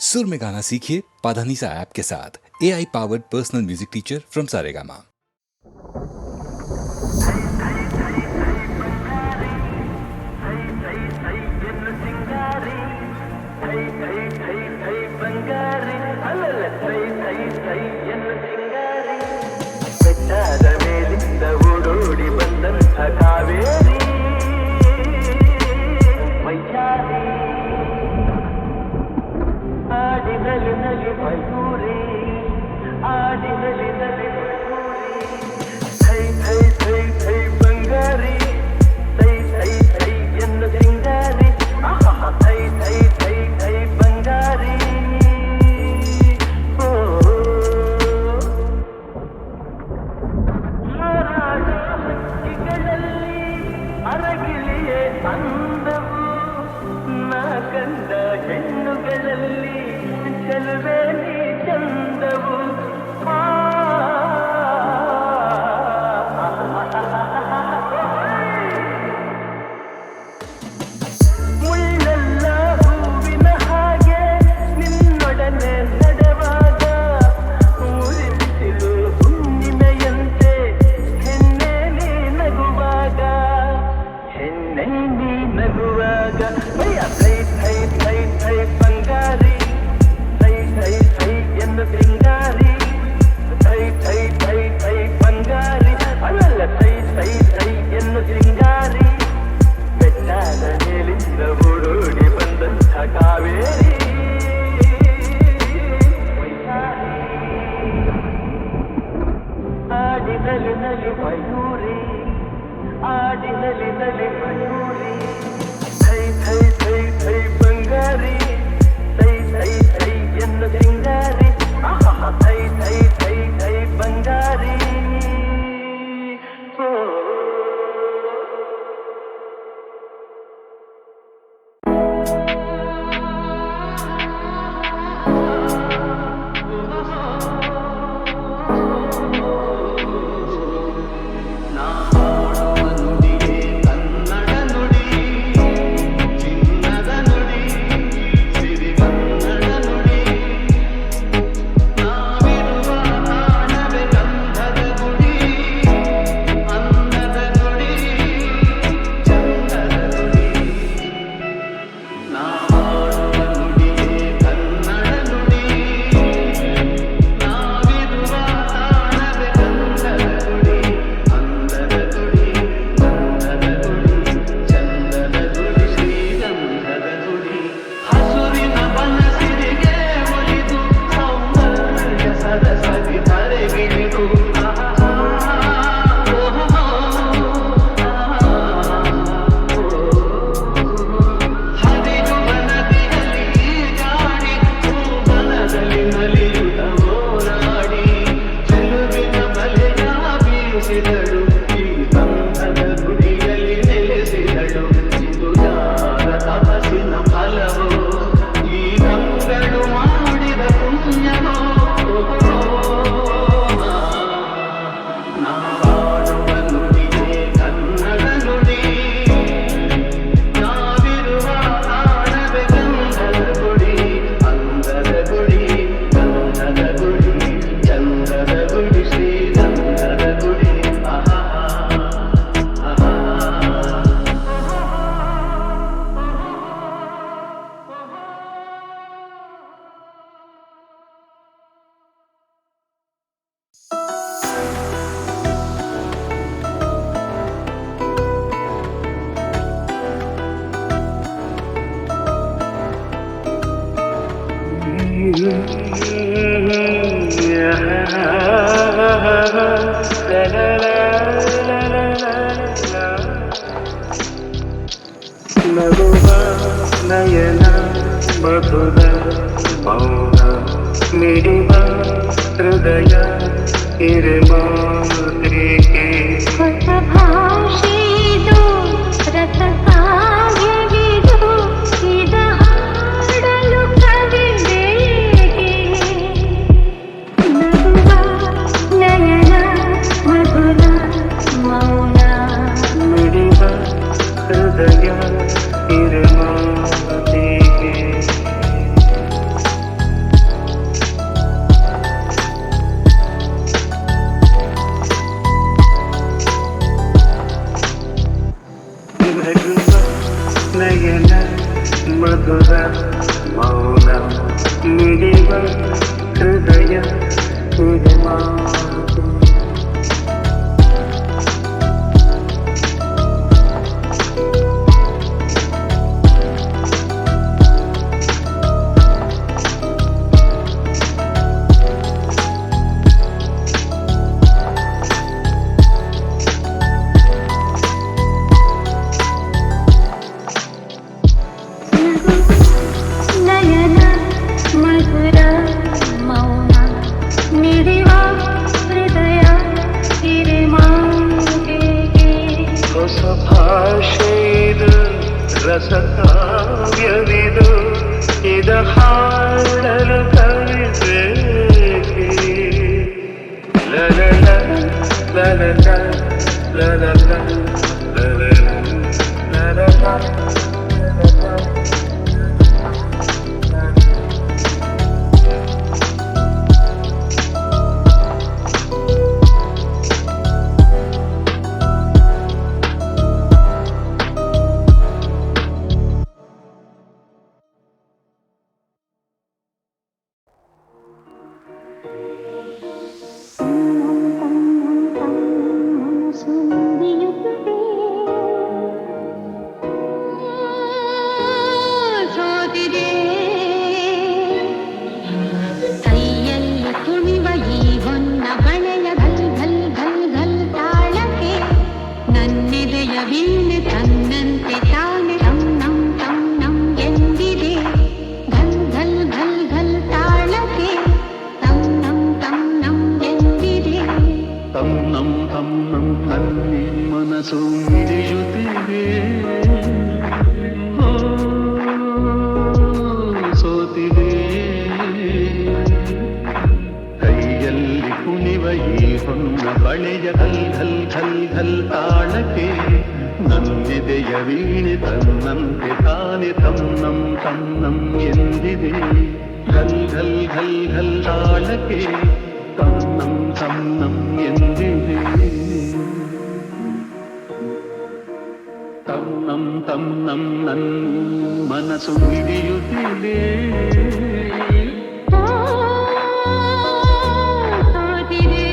सुर में गाना सीखिए पाधानीसा ऐप के साथ। AI powered personal music teacher from Saregama. ನಯನ ಮಧುರ ಮೌನ ಮಿಡಿವ ಹೃದಯ ಇರಮಾತ್ರಿಕೆ ಹೊಸ ಭಾಷೆದು ರಸ ಕಾವ್ಯವಿದು ಇದ ಹಾಡಲು ಕವಿತೆಗೆ ನಗುವ ನಯನ ಮಧುರ ಮೌನ ಮಿಡಿವ ಹೃದಯ ಇರಮಾತ್ರಿಕೆ ಮಿಡಿವ ಹೃದಯ ಇದು ಮಾತು ನಯನ ಮಧುರ ಮೌನ ಮಿಡಿವ ಹೃದಯ ಹಿರಿಮಾಗೆಗೆ ಹೊಸ ಭಾಷೆಯಿದು ರಸಕಾವ್ಯವಿದು ಇದ ಹಾಡಲು ಕವಿಬೇಕೆ ಲಲಲ ಲಲಲ ಲಲಲ ಲಲಲ ಲಲಲ ಸೋತಿದೆ ಕೈಯಲ್ಲಿ ಕುಣಿವ ಈ ಹೊನ್ನ ಬಳೆಯ ಘಲ್ ಘಲ್ ಘಲ್ ಘಲ್ ತಾಳಕ್ಕೆ ನನ್ನೆದೆಯ ವೀಣೆ ತನ್ನಂತೆ ತಾನೆ ತಂ ನಂ ಎಂದಿದೆ ಘಲ್ ಘಲ್ ಘಲ್ ಘಲ್ ತಾಳಕ್ಕೆ ತಂ ನಂ ಎಂದಿದೆ ತನ್ನಂ ನಲ್ಲಿ ಮನಸ್ಸು ಮಿಡಿಯುತ್ತಿದೆ ಓ, ಸೋತಿದೆ ಕೈಯಲ್ಲಿ ಕುಣಿವ ಈ ಹೊನ್ನ ಬಳೆಯ ಘಲ್ ಘಲ್ ಘಲ್ ಘಲ್ ತಾಳಕ್ಕೆ ನನ್ನೆದೆಯ ವೀಣೆ ತನ್ನಂತೆ ತಾನೆ ತನ್ನಂ ಎಂದಿದೆ ಘಲ್ ಘಲ್ ಘಲ್ ಘಲ್ ತಾಳಕ್ಕೆ ತನ್ನಂ ಎಂದಿದೆ ತನ್ನಂ ನನ್ನ ಮನಸ್ಸು ಹಿಡಿಯುತ್ತಿದೆ ಸೋತಿದೆ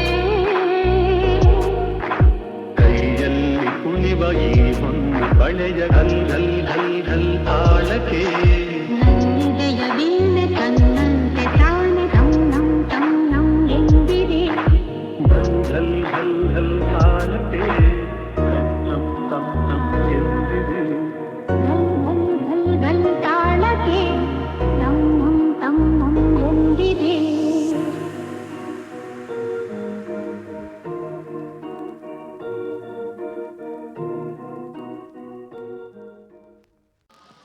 ಕೈಯಲ್ಲಿ ಕುಣಿವ ಈ ಹೊನ್ನ ಬಳೆಯ ಘಲ್ ಘಲ್ ಘಲ್ ಘಲ್ ತಾಳಕ್ಕೆ ನನ್ನೆದೆಯ ವೀಣೆ ತನ್ನಂತೆ ತಾನೆ ತಂ ನಂ ಎಂದಿದೆ ಘಲ್ ಘಲ್ ಘಲ್ ಘಲ್ ತಾಳಕ್ಕೆ ತನ್ನಂ ಎಂದಿದೆ ಘಲ್ ಘಲ್ ಘಲ್ ತಾಳಕ್ಕೆ ತಂ ನಂ ಎಂದಿದೆ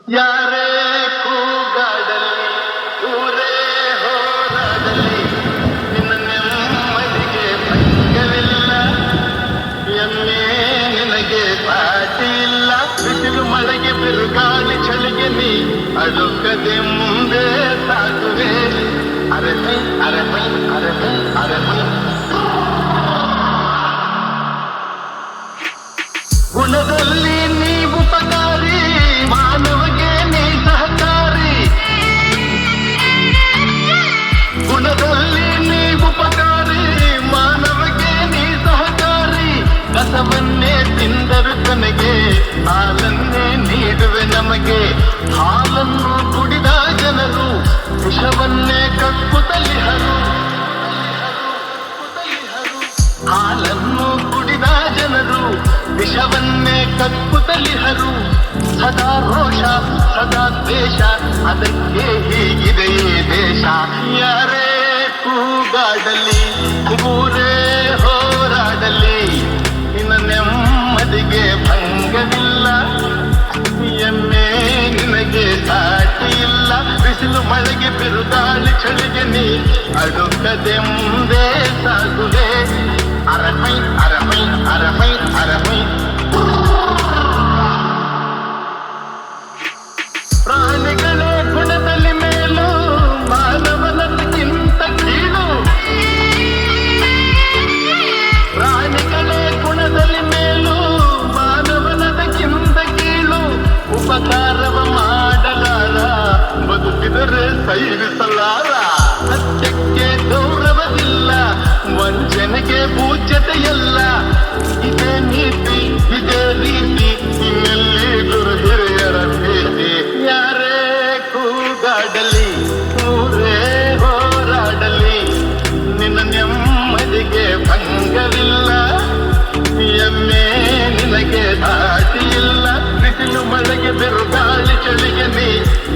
ಯಾರೇ ಕೂಗಾಡಲಿ ಊರೇ ಹೋರಾಡಲಿ ನಿನ್ನ ನೆಮ್ಮದಿಗೆ ಭಂಗವಿಲ್ಲ ಎಮ್ಮೆ ನಿನಗೆ ಸಾಟಿ ಇಲ್ಲ ಬಿಸಿಲು ಮಳೆಗೆ ಬಿರುಗಾಳಿ ಚಳಿಗೆ ನೀ ಅಡುಕದೆ ಮುಂದೆ ಸಾಗುವೆ ಅರಮೈ ಅರಮೈ ಅರಮೈ ಅರಮೈ ಗುಣದಲ್ಲಿ ನೀ ಉಪಕಾರಿ ಮಾನವಗೆ ನೀ ಸಹಕಾರಿ ಗುಣದಲ್ಲಿ ನೀ ಉಪಕಾರಿ ಮಾನವಗೆ ನೀ ಸಹಕಾರಿ ಕಸವನ್ನೇ ತಿಂದರು ತನಗೆ ಹಾಲನ್ನೇ ನೀಡುವೆ ನಮಗೆ ಹಾಲನ್ನು ಕುಡಿದ ಜನರು ವಿಷವನ್ನೇ ಕಕ್ಕುತ್ತಲಿಹರು ಹಾಲನ್ನು ಕುಡಿದ ಜನರು ವಿಷವನ್ನೇ ಕಕ್ಕುತ್ತಲಿಹರು ಸದಾ ರೋಷ ಸದಾ ದ್ವೇಷ ಅದಕ್ಕೆ ಹೀಗಿದೆ ಈ ದೇಶ ಯಾರೇ ಕೂಗಾಡಲಿ ಊರೇ ಹೋರಾಡಲಿ ನಿನ್ನ ನೆಮ್ಮದಿಗೆ ಭಂಗವಿಲ್ಲ ಎಮ್ಮೆ ನಿನಗೆ ಸಾಟಿ ಇಲ್ಲ ಬಿಸಿಲು ಮಳೆಗೆ ಬಿರುಗಾಳಿ ಚಳಿಗೆ ನೀ ಅಡುಕದೆ ಮುಂದೆ ಸಾಗುವೆ ಅರಮೈ ಅರಮೈ ಅರಮೈ ಅರಮೈ ಪ್ರಾಣಿಗಳೇ ಗುಣದಲ್ಲಿ ಮೇಲು ಮಾನವನಕ್ಕಿಂತ ಕೀಳು ಪ್ರಾಣಿಗಳೇ ಗುಣದಲ್ಲಿ ಮೇಲು ಮಾನವನದಕ್ಕಿಂತ ಕೀಳು ಉಪಕಾರವ ಮಾಡಲಾರ ಬದುಕಿದರೆ ಸೈರಿಸಲಾರ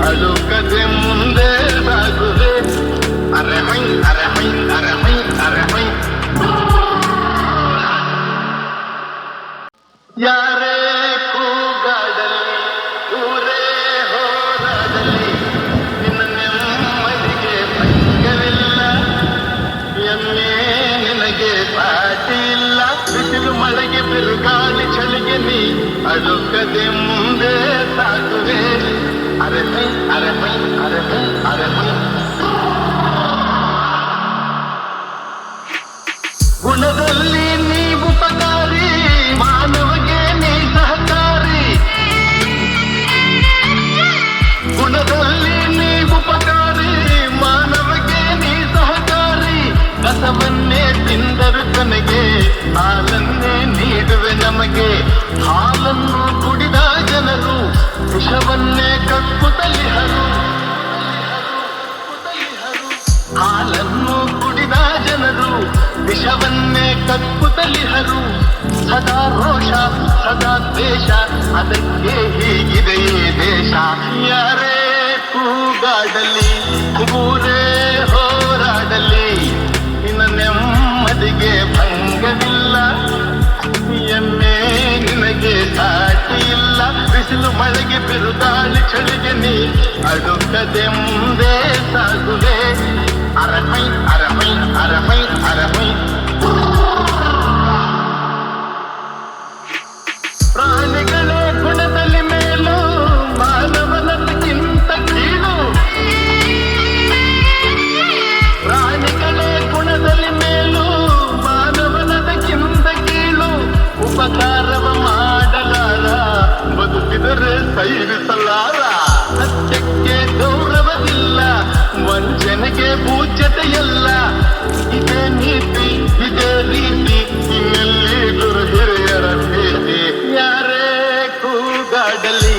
ಅಳುಕದೆ ಮುಂದೆ ಸಾಗುವೆ. ಅರೆ ಹೈ ಅರೆ ಹೈ ಅರೆ ಹೈ ಅರೆ ಹೈ. ಯಾರೇ ಕೂಗಾಡಲಿ ಊರೇ ಹೋರಾಡಲಿ ನಿನ್ನ ನೆಮ್ಮದಿಗೆ ಭಂಗವಿಲ್ಲ. ಎಮ್ಮೆ ನಿನಗೆ ಸಾಟಿ ಇಲ್ಲ. ಬಿಸಿಲು ಮಳೆಗೆ ಬಿರುಗಾಳಿ ಚಳಿಗೆ ನೀ ಅಳುಕದೆ ಮುಂದೆ ಸಾಗುವೆ. ಅರೆ ಹೈ ಅರೆ ಹೈ ಅರೆ ಹೈ ಅರೆ ಹೈ. ಗುಣದಲ್ಲಿ ನೀ ಉಪಕಾರಿ, ಮಾನವಗೆ ನೀ ಸಹಕಾರಿ. ಗುಣದಲ್ಲಿ ನೀ ಉಪಕಾರಿ, ಮಾನವಗೆ ನೀ ಸಹಕಾರಿ. ಕಸವನ್ನೇ ತಿಂದರು ಕೊನೆಗೆ ಹಾಲನ್ನೇ ನೀಡುವೆ ನಮಗೆ. ಹಾಲನ್ನು ಕುಡಿದ ಜನರು ವಿಷವನ್ನೇ ಕಕ್ಕುತ್ತಲಿಹರು. ಹಾಲನ್ನು ಕುಡಿದ ಜನರು ವಿಷವನ್ನೇ ಕಕ್ಕುತ್ತಲಿಹರು. ಸದಾ ರೋಷ ಸದಾ ದ್ವೇಷ, ಅದಕ್ಕೆ ಹೀಗಿದೆ ಈ ದೇಶ. ಯಾರೇ ಕೂಗಾಡಲಿ ಊರೇ ಹೋರಾಡಲಿ ನಿನ್ನ ನೆಮ್ಮದಿಗೆ ಭಂಗವಿಲ್ಲ. ಎಮ್ಮೆ ನಿನಗೆ ಸಾಟಿ ಇಲ್ಲ. ಬಿಸಿಲು ಮಳೆಗೆ ಬಿರುಗಾಳಿ ಚಳಿಗೆ ನೀ ಅಡುಕದೆ ಮುಂದೆ ಸಾಗುವೆ. ಅರಮೈ ಅರಮೈ ಅರಮೈ ಅರಮೈ. ಪ್ರಾಣಿಗಳೇ ಗುಣದಲ್ಲಿ ಮೇಲು, ಮಾನವನದಕ್ಕಿಂತ ಕೀಳು. ಪ್ರಾಣಿಗಳೇ ಗುಣದಲ್ಲಿ ಮೇಲು, ಮಾನವನದಕ್ಕಿಂತ ಕೀಳು. ಉಪಕಾರವ ಮಾಡಲಾರ, ಬದುಕಿದರೆ ಸೈರಿಸಲಾರ. ಸತ್ಯಕ್ಕೆ ಗೌರವವಿಲ್ಲ, ವಂಚನೆಗೆ ಪೂಜ್ಯತೆಯಲ್ಲ. ಇದೇ ನೀತಿ ಇದೇ ರೀತಿ, ಇನ್ನೆಲ್ಲಿ ಗುರು ಹಿರಿಯರ ಭೇಟಿ. ಯಾರೇ ಕೂಗಾಡಲಿ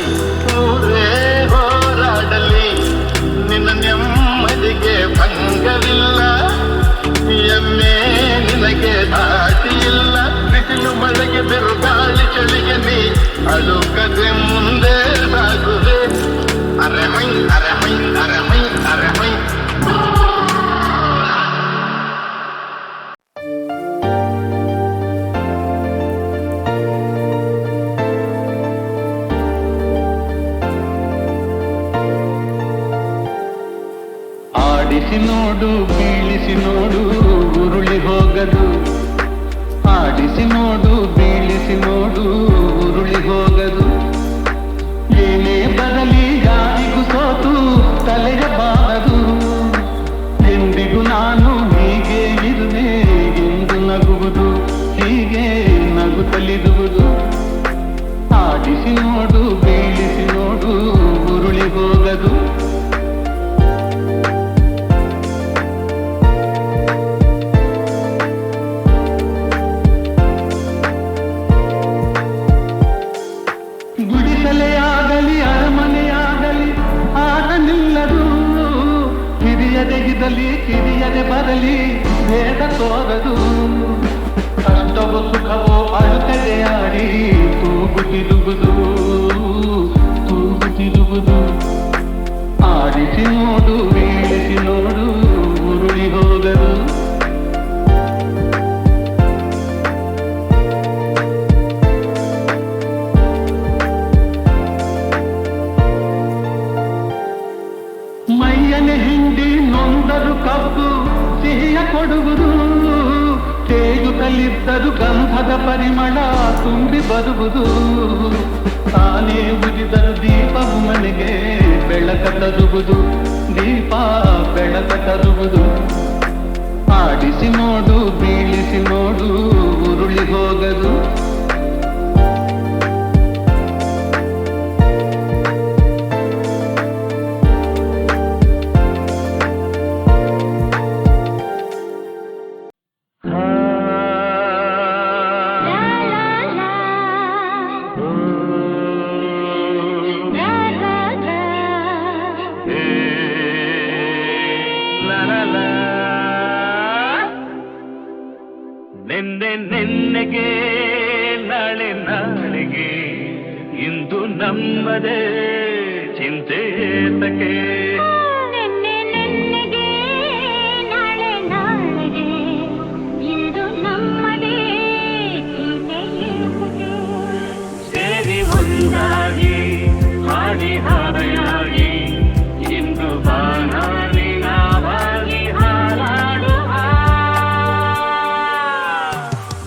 ಊರೇ ಹೋರಾಡಲಿ ನಿನ್ನ ನೆಮ್ಮದಿಗೆ ಭಂಗವಿಲ್ಲ. ಎಮ್ಮೆ ನಿನಗೆ ದಾಟಿ ಇಲ್ಲ. ಬಿಸಿಲು ಮಳೆಗೆ ಬಿರುಗಾಳಿ ಚಳಿಗೆ ನೀ ಅಳುಕದೆ ಮುಂದೆ ಸಾಗುವೆ. ಅರೆ ಹೈ ಅರೆ ಹೈ ಅರೆ ಹೈ ಅರೆ ಹೈ. ಆಡಿಸಿ ನೋಡು ಬೀಳಿಸಿ ನೋಡು ಉರುಳಿ ಹೋಗದು. ಆಡಿಸಿ ನೋಡು ಬೀಳಿಸಿ ನೋಡು ಉರುಳಿ ಹೋಗದು. ಏನೇ ಬರಲಿ ಯಾರಿಗೂ ಸೋತು ತಲೆಯ ಬಾರದು. ಎಂದಿಗೂ ನಾನು ಹೀಗೆ ಇರುವೆ ಎಂದು ನಗುವುದು, ಹೀಗೆ ನಗುತ್ತಲಿರುವುದು. ಆಡಿಸಿ ನೋಡು ಬೀಳಿಸಿ ನೋಡು ಉರುಳಿ ಹೋಗದು. ಗುಡಿಸಲೇ ಆಗಲಿ ಅರಮನೆಯಾಗಲಿ ಆಟ ನಿಲ್ಲದು. ಹಿರಿಯದೆ ಇರಲಿ ಕಿರಿಯದೆ ಬರಲಿ ಭೇದ ತೋರದು. ಕಷ್ಟವೋ ಸುಖವೋ ಅಳುತ್ತದೆ ಆಡಿ ತೂಗುತ್ತಿರುವುದು, ತೂಗುತ್ತಿರುವುದು. ಆಡಿಸಿ ನೋಡು ಬೀಳಿಸಿ ನೋಡು ಉರುಳಿ ಹೋಗದು. ಮೈಯನೆ ಹಿಂಡಿ ನೊಂದರು ಕಬ್ಬು ಸಿಹಿಯ ಕೊಡುವುದು. ತೇಗುತ್ತಲಿದ್ದರು ಗಂಧದ ಪರಿಮಳ ತುಂಬಿ ಬರುವುದು. ತಾನೇ ಉರಿದರು ದೀಪವು ಮನೆಗೆ ಬೆಳಕ ತರುವುದು, ದೀಪ ಬೆಳಕ ತರುವುದು. ಆಡಿಸಿ ನೋಡು ಬೀಳಿಸಿ ನೋಡು ಉರುಳಿ ಹೋಗದು. ನೆನ್ನೆಗೆ ನಾಳೆ ನಾಳೆಗೆ ಇಂದು ನಮ್ಮದೇ ಚಿಂತೆ ಏತಕ್ಕೆ ನೆನ್ನೆ ನೆನ್ನೆಗೆ ನಾಳೆ ನಾಳೆಗೆ ಇಂದು ನಮ್ಮದೇ ಚಿಂತೆ ಏತಕ್ಕೆ ಸೇರಿ ಒಂದಾಗಿ ಹಾಡಿ ಹಾರೆಯಾಗಿ ಇಂದು ಬಾನಾಡಿ ನಾವಾಗಿ ಹಾರಾಡುವ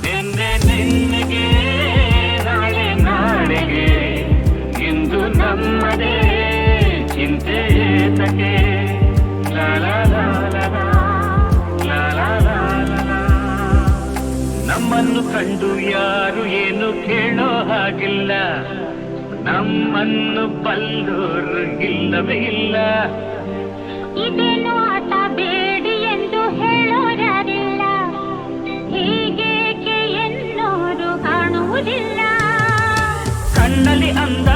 ನಿನ್ನೆ ನಿನ್ನೆಗೆ ನಾಳೆ ನಾಳೆಗೆ ಇಂದು ನಮ್ಮದೇ ಚಿಂತೆ ಏತಕ್ಕೆ ಲಾ ಲಾ ಲಾ ಲಾ ಲಾ ಲಾ ಲಾ ಲಾ. ನಮ್ಮನ್ನು ಕಂಡು ಯಾರು ಏನು ಕೇಳೋ ಹಾಗಿಲ್ಲ, ನಮ್ಮನ್ನು ಬಲ್ಲೋರು ಇಲ್ಲವೇ ಇಲ್ಲ. ಇದೇನು ಆಟ ಬೇಡಿ ಎಂದು ಹೇಳೋರಾರಿಲ್ಲ, ಹೀಗೇಕೆ ಎನ್ನೋರು ಕಾಣುವುದಿಲ್ಲ. ಕಣ್ಣಲ್ಲಿ ಅಂದ